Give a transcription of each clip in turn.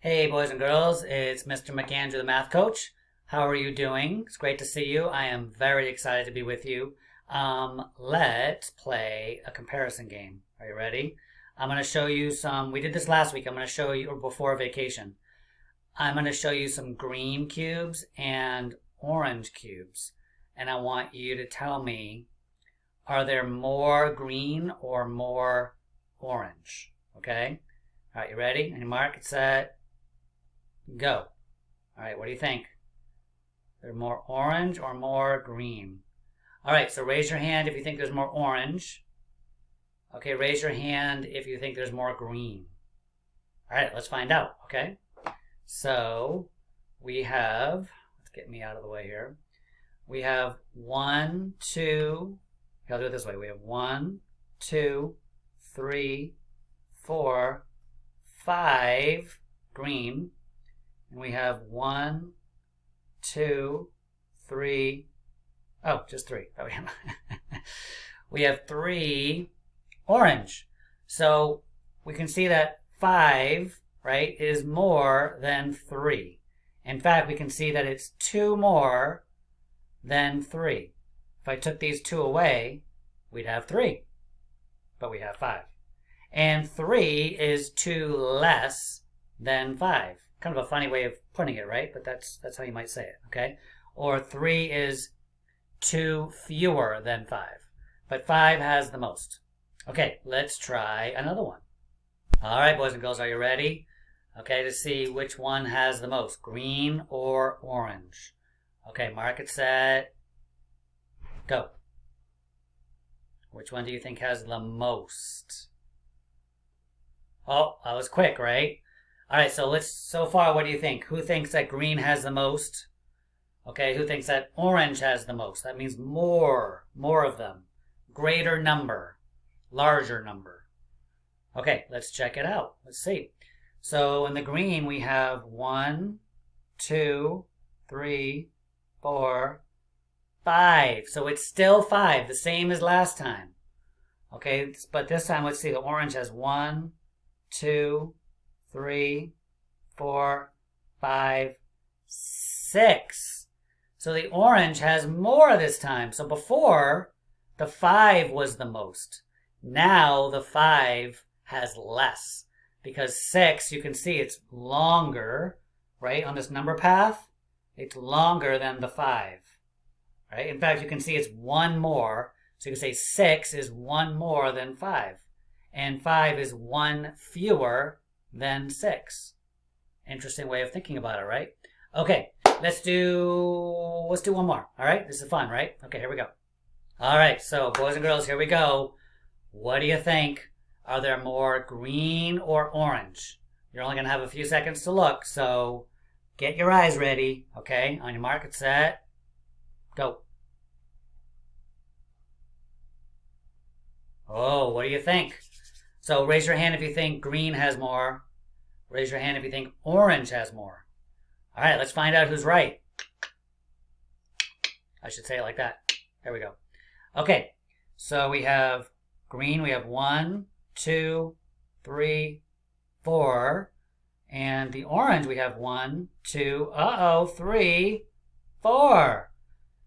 Hey boys and girls, it's Mr. McAndrew, the math coach. How are you doing? It's great to see you. I am very excited to be with you. Let's play a comparison game. Are you ready? I'm going to show you some, we did this last week. I'm going to show you, or before vacation. I'm going to show you some green cubes and orange cubes. And I want you to tell me, are there more green or more orange? Okay? All right, you ready? And mark, get set, go. All right, what do you think? They're more orange or more green? All right, so raise your hand if you think there's more orange. Okay, raise your hand if you think there's more green. All right, let's find out, okay? So we have, let's get me out of the way here. We have 1, 2, I'll do it this way. We have 1, 2, 3, 4, 5 green. And we have 1, 2, 3, oh, just 3. We have 3 orange. So we can see that 5, right, is more than 3. In fact, we can see that it's 2 more than 3. If I took these 2 away, we'd have 3, but we have 5. And 3 is 2 less than 5. Kind of a funny way of putting it, right? But that's how you might say it, okay? Or 3 is 2 fewer than 5. But 5 has the most. Okay, let's try another one. All right, boys and girls, are you ready? Okay, to see which one has the most, green or orange. Okay, mark it, set, go. Which one do you think has the most? Oh, that was quick, right? All right, so far, what do you think? Who thinks that green has the most? Okay, who thinks that orange has the most? That means more of them. Greater number, larger number. Okay, let's check it out. Let's see. So in the green, we have 1, 2, 3, 4, 5. So it's still 5, the same as last time. Okay, but this time, let's see, the orange has 1, 2, 3, 4, 5, 6. So the orange has more this time. So before, the 5 was the most. Now the 5 has less. Because 6, you can see it's longer, right? On this number path, it's longer than the 5. Right? In fact, you can see it's 1 more. So you can say 6 is 1 more than 5. And 5 is 1 fewer than 6. Interesting way of thinking about it, right? Okay, let's do one more. All right, this is fun, right? Okay, here we go. All right, so boys and girls, here we go. What do you think? Are there more green or orange? You're only going to have a few seconds to look, so get your eyes ready. Okay, on your mark, get set, go. Oh, what do you think? So raise your hand if you think green has more. Raise your hand if you think orange has more. All right, let's find out who's right. I should say it like that. There we go. Okay, so we have green. We have 1, 2, 3, 4. And the orange, we have 1, 2, 3, 4.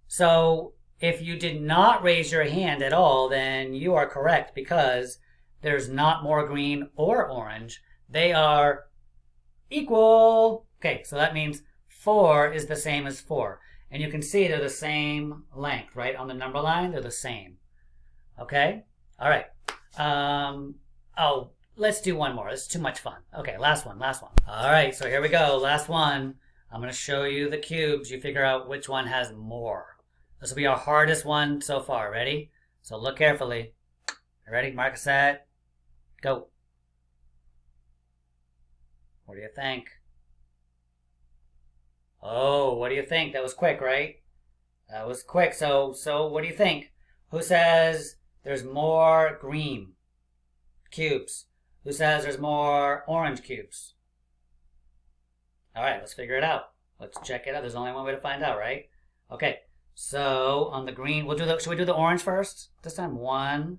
So if you did not raise your hand at all, then you are correct because there's not more green or orange. They are equal. Okay, so that means 4 is the same as 4. And you can see they're the same length, right? On the number line, they're the same. Okay? All right. Oh, let's do one more. This is too much fun. Okay, last one. All right, so here we go. Last one. I'm going to show you the cubes. You figure out which one has more. This will be our hardest one so far. Ready? So look carefully. Ready? Mark, set, go. What do you think? Oh, what do you think? That was quick, right? That was quick. So what do you think? Who says there's more green cubes? Who says there's more orange cubes? All right, let's figure it out. Let's check it out. There's only one way to find out, right? Okay. So on the green, should we do the orange first? This time, 1,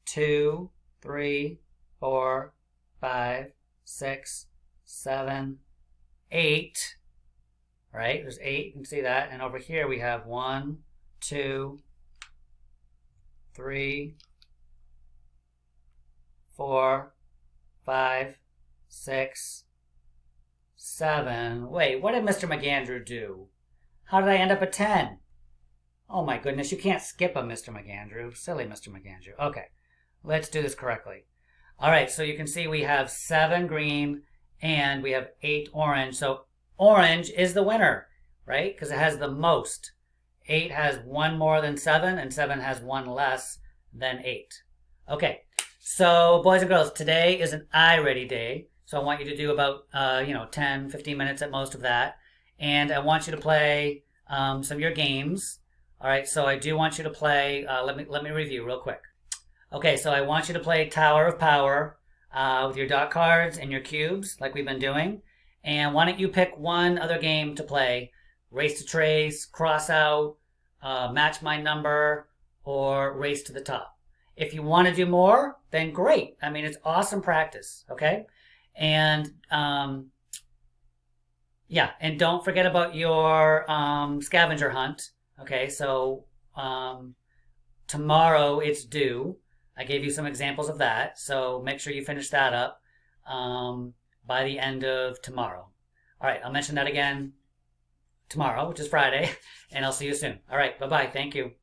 2, 3, 4, 5, 6, 7, 8. Right? There's 8. You can see that. And over here we have 1, 2, 3, 4, 5, 6, 7. Wait, what did Mr. McAndrew do? How did I end up at 10? Oh my goodness, you can't skip a Mr. McAndrew. Silly Mr. McAndrew. Okay, let's do this correctly. All right, so you can see we have 7 green and we have 8 orange. So orange is the winner, right? Because it has the most. 8 has 1 more than 7 and 7 has 1 less than 8. Okay, so boys and girls, today is an iReady day. So I want you to do about 10, 15 minutes at most of that. And I want you to play some of your games. All right, so I do want you to play, let me review real quick. Okay, so I want you to play Tower of Power with your dot cards and your cubes like we've been doing. And why don't you pick one other game to play? Race to Trace, Cross Out, Match My Number, or Race to the Top. If you want to do more, then great. I mean, it's awesome practice, okay? And yeah, and don't forget about your scavenger hunt. Okay, so tomorrow it's due. I gave you some examples of that, so make sure you finish that up by the end of tomorrow. All right, I'll mention that again tomorrow, which is Friday, and I'll see you soon. All right, bye-bye. Thank you.